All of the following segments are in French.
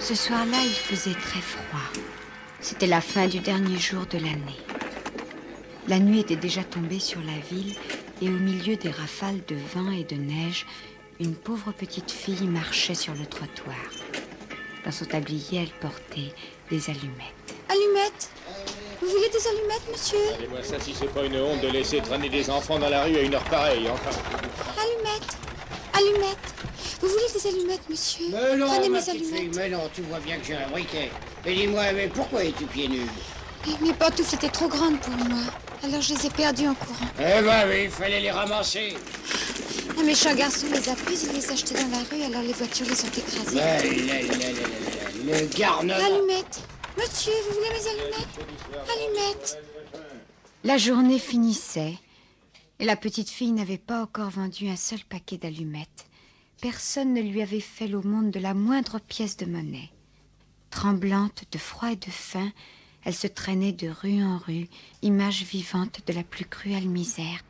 Ce soir-là, il faisait très froid. C'était la fin du dernier jour de l'année. La nuit était déjà tombée sur la ville et au milieu des rafales de vent et de neige, une pauvre petite fille marchait sur le trottoir. Dans son tablier, elle portait des allumettes. Allumettes? Vous voulez des allumettes, monsieur? Regardez-moi ça, si c'est pas une honte de laisser traîner des enfants dans la rue à une heure pareille, enfin. Allumettes? Allumettes? Vous voulez des allumettes, monsieur? Mais non, Prenez ma mes petite fille, allumettes. mais non, tu vois bien que j'ai un briquet. Mais dis-moi, mais pourquoi es-tu pieds nus? Mes pantoufles étaient trop grandes pour moi. Alors je les ai perdues en courant. Eh ben oui, il fallait les ramasser. Un méchant garçon les a prises, il les a jetées dans la rue, alors les voitures les ont écrasées. Le garnement. Allumettes? Monsieur, vous voulez mes allumettes? Allumettes? La journée finissait et la petite fille n'avait pas encore vendu un seul paquet d'allumettes. Personne ne lui avait fait l'aumône de la moindre pièce de monnaie. Tremblante de froid et de faim, elle se traînait de rue en rue, image vivante de la plus cruelle misère.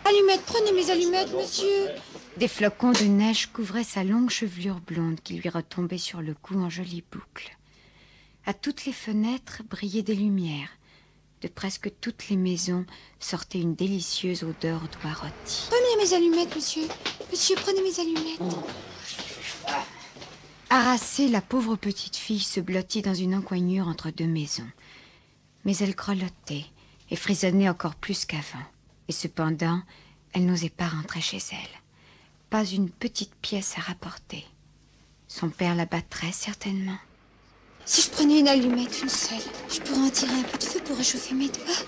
Allumettes, prenez mes allumettes, monsieur. Des flocons de neige couvraient sa longue chevelure blonde qui lui retombait sur le cou en jolies boucles. À toutes les fenêtres brillaient des lumières. De presque toutes les maisons sortait une délicieuse odeur d'oie rôtie. Prenez mes allumettes, monsieur. Monsieur, prenez mes allumettes. Harassée, la pauvre petite fille se blottit dans une encoignure entre deux maisons. Mais elle grelottait et frissonnait encore plus qu'avant. Et cependant, elle n'osait pas rentrer chez elle. Pas une petite pièce à rapporter. Son père la battrait certainement. Si je prenais une allumette, une seule, je pourrais en tirer un peu de feu pour réchauffer mes doigts.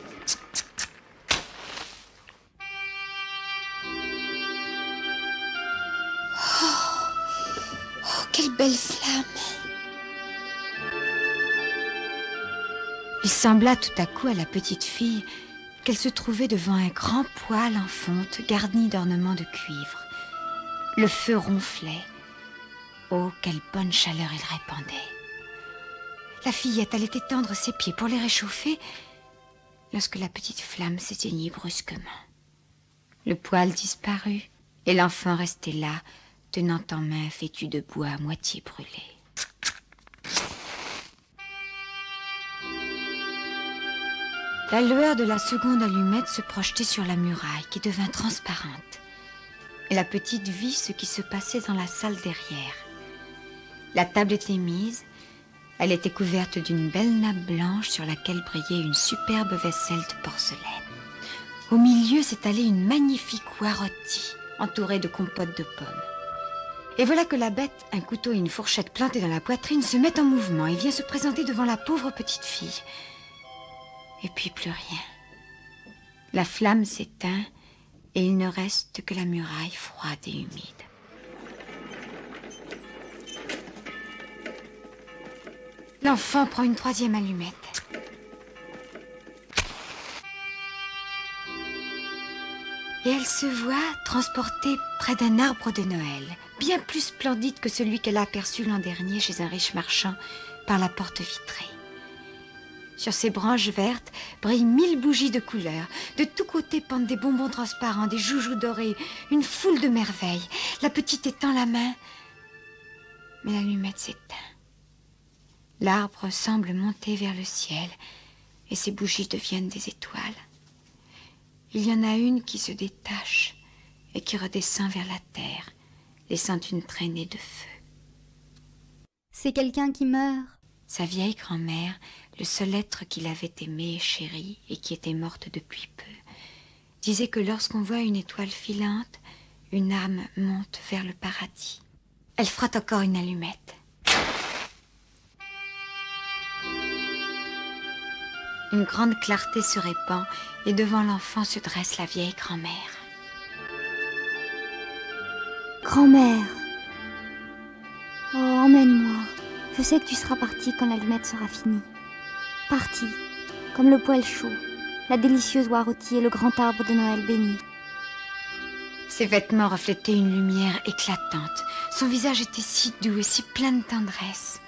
Oh, quelle belle flamme! Il sembla tout à coup à la petite fille qu'elle se trouvait devant un grand poêle en fonte garni d'ornements de cuivre. Le feu ronflait. Oh, quelle bonne chaleur il répandait! La fillette allait étendre ses pieds pour les réchauffer lorsque la petite flamme s'éteignit brusquement. Le poêle disparut et l'enfant restait là, tenant en main un fétu de bois à moitié brûlé. La lueur de la seconde allumette se projetait sur la muraille qui devint transparente. Et la petite vit ce qui se passait dans la salle derrière. La table était mise. Elle était couverte d'une belle nappe blanche sur laquelle brillait une superbe vaisselle de porcelaine. Au milieu s'étalait une magnifique oie rôtie, entourée de compotes de pommes. Et voilà que la bête, un couteau et une fourchette plantés dans la poitrine, se met en mouvement et vient se présenter devant la pauvre petite fille. Et puis plus rien. La flamme s'éteint et il ne reste que la muraille froide et humide. L'enfant prend une troisième allumette. Et elle se voit transportée près d'un arbre de Noël, bien plus splendide que celui qu'elle a aperçu l'an dernier chez un riche marchand par la porte vitrée. Sur ses branches vertes brillent 1000 bougies de couleurs. De tous côtés pendent des bonbons transparents, des joujoux dorés, une foule de merveilles. La petite étend la main, mais l'allumette s'éteint. L'arbre semble monter vers le ciel et ses bougies deviennent des étoiles. Il y en a une qui se détache et qui redescend vers la terre, laissant une traînée de feu. C'est quelqu'un qui meurt. Sa vieille grand-mère, le seul être qu'il avait aimé et chéri et qui était morte depuis peu, disait que lorsqu'on voit une étoile filante, une âme monte vers le paradis. Elle frotte encore une allumette. Une grande clarté se répand et devant l'enfant se dresse la vieille grand-mère. Grand-mère. Oh, emmène-moi. Je sais que tu seras partie quand l'allumette sera finie. Partie, comme le poêle chaud, la délicieuse oie rôtie et le grand arbre de Noël béni. Ses vêtements reflétaient une lumière éclatante. Son visage était si doux et si plein de tendresse.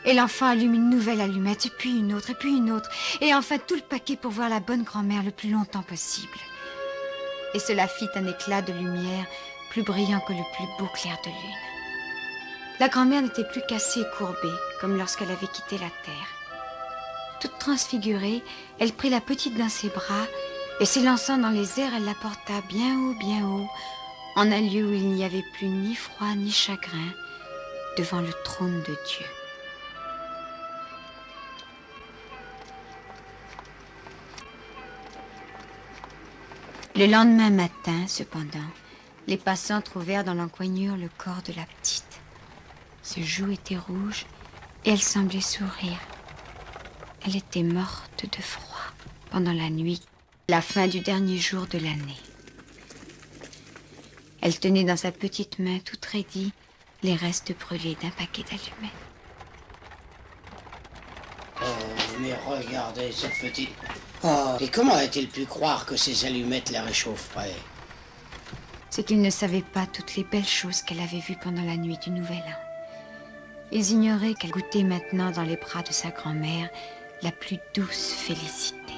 Et l'enfant allume une nouvelle allumette, et puis une autre, et puis une autre, et enfin tout le paquet pour voir la bonne grand-mère le plus longtemps possible. Et cela fit un éclat de lumière plus brillant que le plus beau clair de lune. La grand-mère n'était plus cassée et courbée, comme lorsqu'elle avait quitté la terre. Toute transfigurée, elle prit la petite dans ses bras et s'élançant dans les airs, elle la porta bien haut, en un lieu où il n'y avait plus ni froid ni chagrin, devant le trône de Dieu. Le lendemain matin, cependant, les passants trouvèrent dans l'encoignure le corps de la petite. Ses joues étaient rouges et elle semblait sourire. Elle était morte de froid pendant la nuit, la fin du dernier jour de l'année. Elle tenait dans sa petite main, toute raidie, les restes brûlés d'un paquet d'allumettes. Oh, mais regardez cette petite... Oh, et comment a-t-il pu croire que ces allumettes la réchaufferaient? C'est qu'ils ne savaient pas toutes les belles choses qu'elle avait vues pendant la nuit du Nouvel An. Ils ignoraient qu'elle goûtait maintenant dans les bras de sa grand-mère la plus douce félicité.